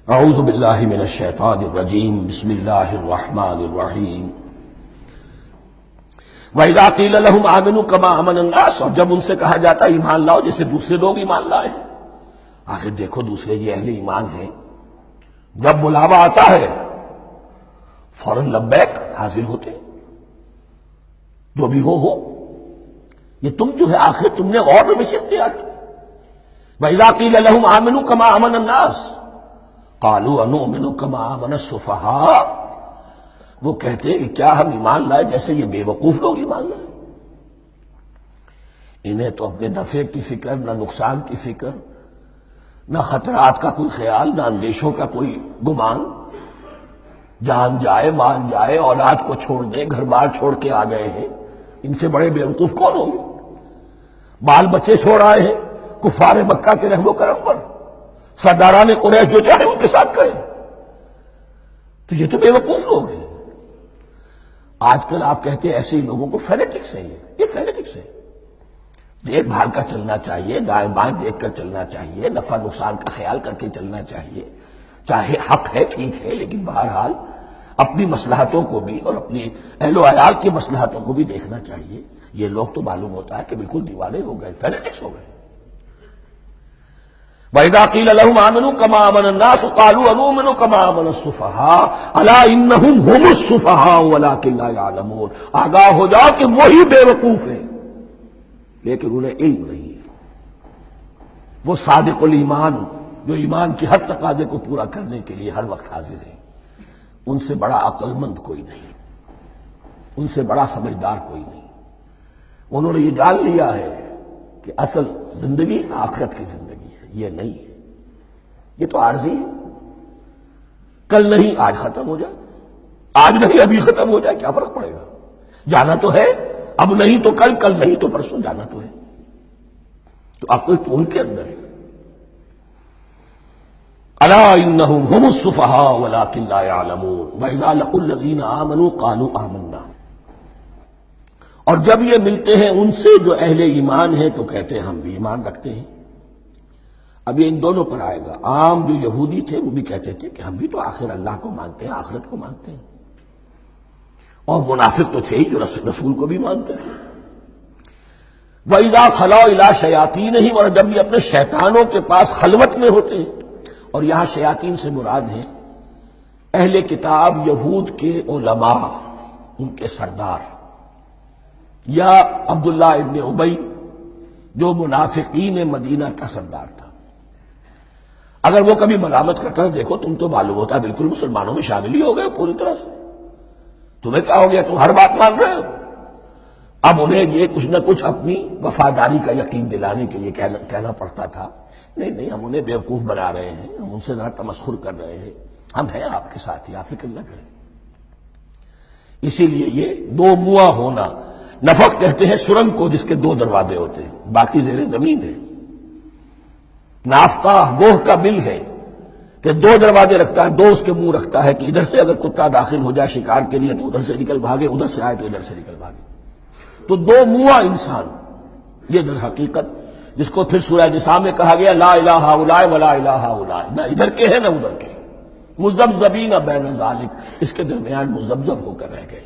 اعوذ باللہ من الشیطان الرجیم بسم اللہ الرحمن الرحیم وَإِذَا قِيلَ لَهُمْ آمِنُوا كَمَا آمَنَ النَّاسُ، اور جب ان سے کہا جاتا ہے ایمان لاؤ جیسے دوسرے لوگ ایمان لائے. آخر دیکھو دوسرے یہ اہل ایمان ہیں، جب بلاوا آتا ہے فوراً لبیک حاضر ہوتے، جو بھی ہو. یہ تم جو ہے آخر تم نے اور روش اختیار کی. وَإِذَا قِيلَ لَهُمْ آمِنُوا كَمَا آمَنَ النَّاسُ قَالُوا أَنُؤْمِنُ كَمَا آمَنَ السُّفَهَاءُ، وہ کہتے ہیں کہ کیا ہم ایمان لائے جیسے یہ بے وقوف لوگ ایمان لائے. انہیں تو اپنے نفع کی فکر، نہ نقصان کی فکر، نہ خطرات کا کوئی خیال، نہ اندیشوں کا کوئی گمان. جان جائے، مال جائے، اولاد کو چھوڑ دیں، گھر بار چھوڑ کے آ گئے ہیں، ان سے بڑے بے وقوف کون ہوں گے؟ بال بچے چھوڑ آئے ہیں کفار مکہ کے رحم و کرم پر، سرداران قریش جو چاہے ان کے ساتھ کریں. تو یہ تو بے وقوف لوگ ہیں. آج کل آپ کہتے ہیں ایسے ہی لوگوں کو فینیٹکس ہیں. یہ فینیٹکس ہے. دیکھ بھال کر چلنا چاہیے، دائیں بائیں دیکھ کر چلنا چاہیے، نفع نقصان کا خیال کر کے چلنا چاہیے. چاہے حق ہے ٹھیک ہے، لیکن بہرحال اپنی مصلحتوں کو بھی اور اپنی اہل و عیال کی مصلحتوں کو بھی دیکھنا چاہیے. یہ لوگ تو معلوم ہوتا ہے کہ بالکل دیوانے ہو گئے، فینیٹکس ہو گئے. وَإِذَا قِيلَ لَهُمْ آمِنُوا كَمَا آمَنَ النَّاسُ قَالُوا أَنُؤْمِنُ كَمَا آمَنَ السُّفَهَاءُ أَلَا إِنَّهُمْ هُمُ السُّفَهَاءُ وَلَٰكِن لَّا يَعْلَمُونَ. آگاہ ہو جاؤ کہ وہی بے وقوف ہیں لیکن انہیں علم نہیں ہے. وہ صادق الایمان جو ایمان کی ہر تقاضے کو پورا کرنے کے لیے ہر وقت حاضر ہیں، ان سے بڑا عقل مند کوئی نہیں، ان سے بڑا سمجھدار کوئی نہیں. انہوں نے یہ جان لیا ہے کہ اصل زندگی آخرت کی زندگی ہے، یہ نہیں ہے. یہ تو عارضی ہے، کل نہیں آج ختم ہو جائے، آج نہیں ابھی ختم ہو جائے، کیا فرق پڑے گا؟ جانا تو ہے، اب نہیں تو کل، کل نہیں تو پرسوں، جانا تو ہے. تو عقل تو ان کے اندر ہے. الا انہم هم السفہاء ولکن لا یعلمون واذا لقوا الذین آمنوا قالوا آمنا. اور جب یہ ملتے ہیں ان سے جو اہل ایمان ہیں تو کہتے ہیں ہم بھی ایمان رکھتے ہیں. اب یہ ان دونوں پر آئے گا. عام جو یہودی تھے وہ بھی کہتے تھے کہ ہم بھی تو آخر اللہ کو مانتے ہیں، آخرت کو مانتے ہیں. اور منافق تو تھے ہی جو رسول کو بھی مانتے تھے. وَإِذَا خَلَوْا إِلَىٰ شَيَاطِينِهِمْ، اور جب یہ اپنے شیطانوں کے پاس خلوت میں ہوتے ہیں. اور یہاں شیاطین سے مراد ہیں اہل کتاب یہود کے علماء، ان کے سردار، یا عبداللہ ابن ابی جو منافقین مدینہ کا سردار تھا. اگر وہ کبھی ملامت کرتا ہے دیکھو تم تو معلوم ہوتا ہے بالکل مسلمانوں میں شامل ہی ہو گئے پوری طرح سے، تمہیں کیا ہو گیا، تم ہر بات مان رہے ہو. اب انہیں یہ کچھ نہ کچھ اپنی وفاداری کا یقین دلانے کے لیے کہنا پڑتا تھا. نہیں ہم انہیں بیوقوف بنا رہے ہیں، ہم ان سے ذرا تمسخر کر رہے ہیں، ہم ہیں آپ کے ساتھ ہی، آپ فکر نہ کریں. اسی لیے یہ دو منہ ہونا، نفق کہتے ہیں سرنگ کو جس کے دو دروازے ہوتے ہیں، باقی زیر زمین ہے. نافقہ گوہ کا بل ہے کہ دو دروازے رکھتا ہے، دو اس کے منہ رکھتا ہے کہ ادھر سے اگر کتا داخل ہو جائے شکار کے لیے تو ادھر سے نکل بھاگے، ادھر سے آئے تو ادھر سے نکل بھاگے. تو دو منہ انسان، یہ در حقیقت جس کو پھر سورہ نساء میں کہا گیا لا الہ ہؤلاء ولا الہ ہؤلاء، نہ ادھر کے ہیں نہ ادھر کے، مذبذبین بین ذلک، اس کے درمیان مذبذب ہو کر رہ گئے.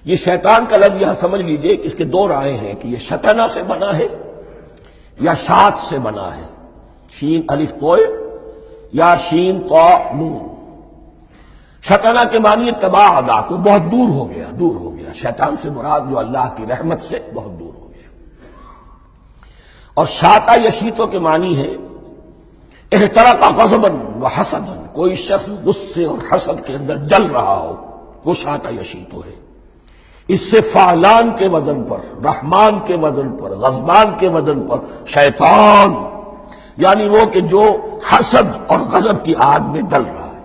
یہ شیطان کا لفظ یہاں سمجھ لیجئے کہ اس کے دو رائے ہیں کہ یہ شطنہ سے بنا ہے یا شات سے بنا ہے، شین الف توئے یا شین طا نون. شطنہ کے معنی تباعدا، کو بہت دور ہو گیا، دور ہو گیا. شیطان سے مراد جو اللہ کی رحمت سے بہت دور ہو گیا. اور شاتا یشیتو کے معنی ہے احترق غضبا وحسدا، کوئی شخص غصے اور حسد کے اندر جل رہا ہو، وہ شاتا یشیتو ہے. اس سے فعلان کے وزن پر، رحمان کے وزن پر، غضبان کے وزن پر شیطان، یعنی وہ کہ جو حسد اور غضب کی آگ میں جل رہا ہے.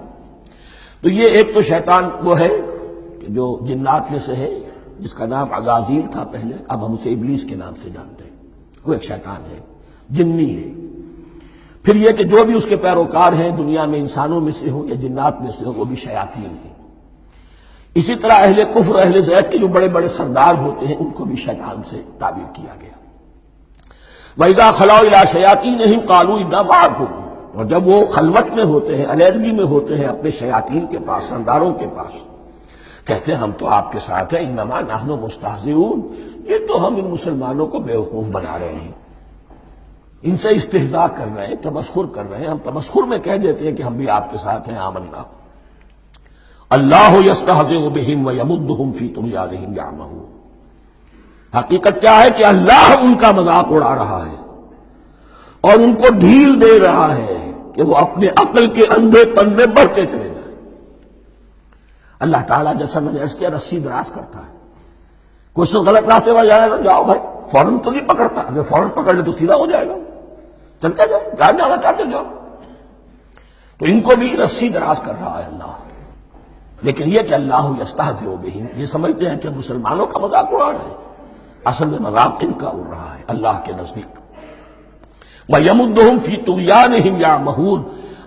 تو یہ ایک تو شیطان وہ ہے کہ جو جنات میں سے ہے، جس کا نام عزازیل تھا پہلے، اب ہم اسے ابلیس کے نام سے جانتے ہیں. وہ ایک شیطان ہے، جنی ہے. پھر یہ کہ جو بھی اس کے پیروکار ہیں دنیا میں انسانوں میں سے ہوں یا جنات میں سے ہوں، وہ بھی شیاطین ہیں. اسی طرح اہل کفر، اہل زیغ کے جو بڑے بڑے سردار ہوتے ہیں ان کو بھی شیطان سے تعبیر کیا گیا. وَإِذَا خَلَوْا إِلَىٰ شَيَاطِينِهِمْ قَالُوا إِنَّا مَعَكُمْ، اور جب وہ خلوت میں ہوتے ہیں، علیحدگی میں ہوتے ہیں اپنے شیاطین کے پاس، سرداروں کے پاس، کہتے ہیں ہم تو آپ کے ساتھ ہیں، انما نحن مستہزئون، یہ تو ہم ان مسلمانوں کو بیوقوف بنا رہے ہیں، ان سے استہزاء کر رہے ہیں، تمسخر کر رہے ہیں۔ ہم تمسخر میں کہہ دیتے ہیں کہ ہم بھی آپ کے ساتھ ہیں، آمنا۔ اللہ یستہزئ بہم ویمدہم فی طغیانہم یعمہون، حقیقت کیا ہے کہ اللہ ان کا مذاق اڑا رہا ہے اور ان کو ڈھیل دے رہا ہے کہ وہ اپنے عقل کے اندھے پن میں بڑھتے چلے جائیں۔ اللہ تعالیٰ جیسا میں نے عرض کیا رسی دراز کرتا ہے، کوئی سے غلط راستے پر جانا تو جاؤ بھائی، فوراً تو نہیں پکڑتا، اگر فوراً پکڑ لے تو سیدھا ہو جائے گا، چلتے جائے، جہاں جانا چاہتے جاؤ۔ تو ان کو بھی رسی دراز کر رہا ہے اللہ، لیکن یہ کہ اللہ یستہزئ بہم، یہ سمجھتے ہیں کہ مسلمانوں کا مذاق اڑا رہے ہیں، اصل میں مذاق ان کا اڑ رہا ہے اللہ کے نزدیک۔ وَيَمُدُّهُمْ فِي طُغْيَانِهِمْ يَعْمَهُونَ،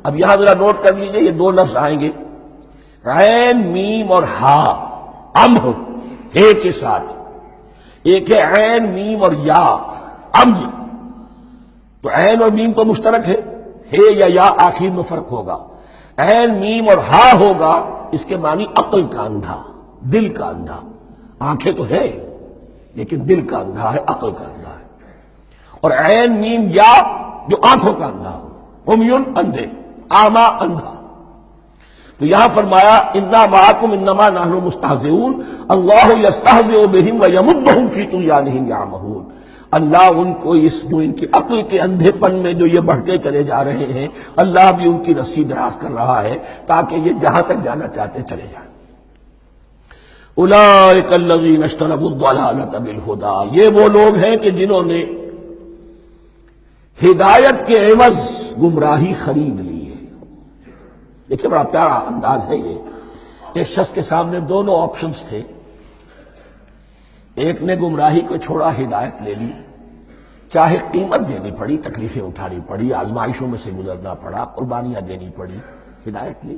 اب یہاں ذرا نوٹ کر لیجئے، یہ دو لفظ آئیں گے، عین میم اور ہا، امہ ہے کے ساتھ، ایک ہے عین میم اور یا، امج، تو عین اور میم تو مشترک ہے یا آخر میں فرق ہوگا، عین میم اور ہا ہوگا، اس کے معنی عقل کا اندھا، دل کا اندھا، آنکھیں تو ہے لیکن دل کا اندھا ہے، عقل کا اندھا ہے، اور عین میم یا جو آنکھوں کا اندھا ہو، عمیٌ اندھے، اعمیٰ اندھا۔ تو یہاں فرمایا انا معکم انما نحن مستہزئون، اللہ یستہزئ بہم ویمدہم فی طغیانہم یعمہون، اللہ ان کو اس جو ان کی عقل کے اندھے پن میں جو یہ بڑھتے چلے جا رہے ہیں، اللہ بھی ان کی رسی دراز کر رہا ہے تاکہ یہ جہاں تک جانا چاہتے چلے جائیں۔ اولئک الذین اشتروا الضلالۃ بالہدی، یہ وہ لوگ ہیں کہ جنہوں نے ہدایت کے عوض گمراہی خرید لی ہے۔ دیکھیں بڑا پیارا انداز ہے یہ، ایک شخص کے سامنے دونوں آپشنز تھے، ایک نے گمراہی کو چھوڑا، ہدایت لے لی، چاہے قیمت دینی پڑی، تکلیفیں اٹھانی پڑی، آزمائشوں میں سے گزرنا پڑا، قربانیاں دینی پڑی، ہدایت لی،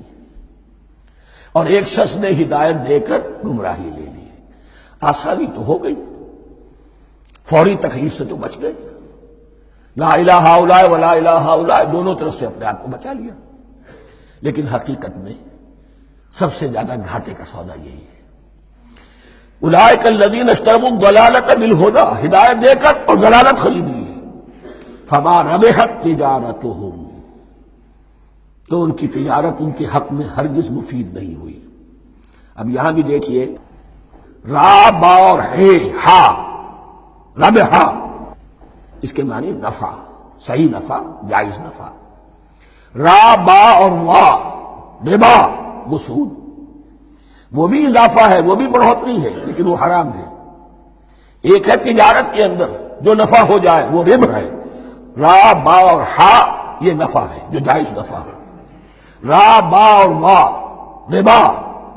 اور ایک شخص نے ہدایت دے کر گمراہی لے لی۔ آسانی تو ہو گئی، فوری تکلیف سے تو بچ گئے، لا الہ الا ولا الہ الا، دونوں طرف سے اپنے آپ کو بچا لیا، لیکن حقیقت میں سب سے زیادہ گھاٹے کا سودا یہی ہے۔ اولئک الذین اشتروا الضلالۃ بالہدی، ہدایت دے کر اور ضلالت خرید لی، فما ربحت تجارتہم، تو ان کی تجارت ان کے حق میں ہرگز مفید نہیں ہوئی۔ اب یہاں بھی دیکھیے، را با اور ہے ہا، ربحا، اس کے معنی نفع، صحیح نفع، جائز نفع۔ را با اور وا، ربا، وہ سود، وہ بھی اضافہ ہے، وہ بھی بڑھوتری ہے، لیکن وہ حرام ہے۔ ایک ہے تجارت کے اندر جو نفع ہو جائے وہ ربح ہے، را با اور ہا یہ نفع ہے جو جائز نفع ہے، را با اور وا ربا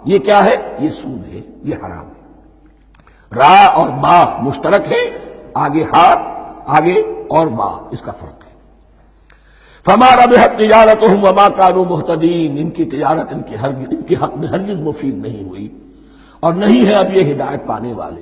یہ کیا ہے؟ یہ سود ہے، یہ حرام ہے۔ را اور با مشترک ہے، آگے ہا، آگے اور با، اس کا فرق ہے۔ فما ربحت تجارتہم وما كانوا مہتدین، ان کی تجارت ان کے حق میں ہرگز مفید نہیں ہوئی اور نہیں ہے اب یہ ہدایت پانے والے۔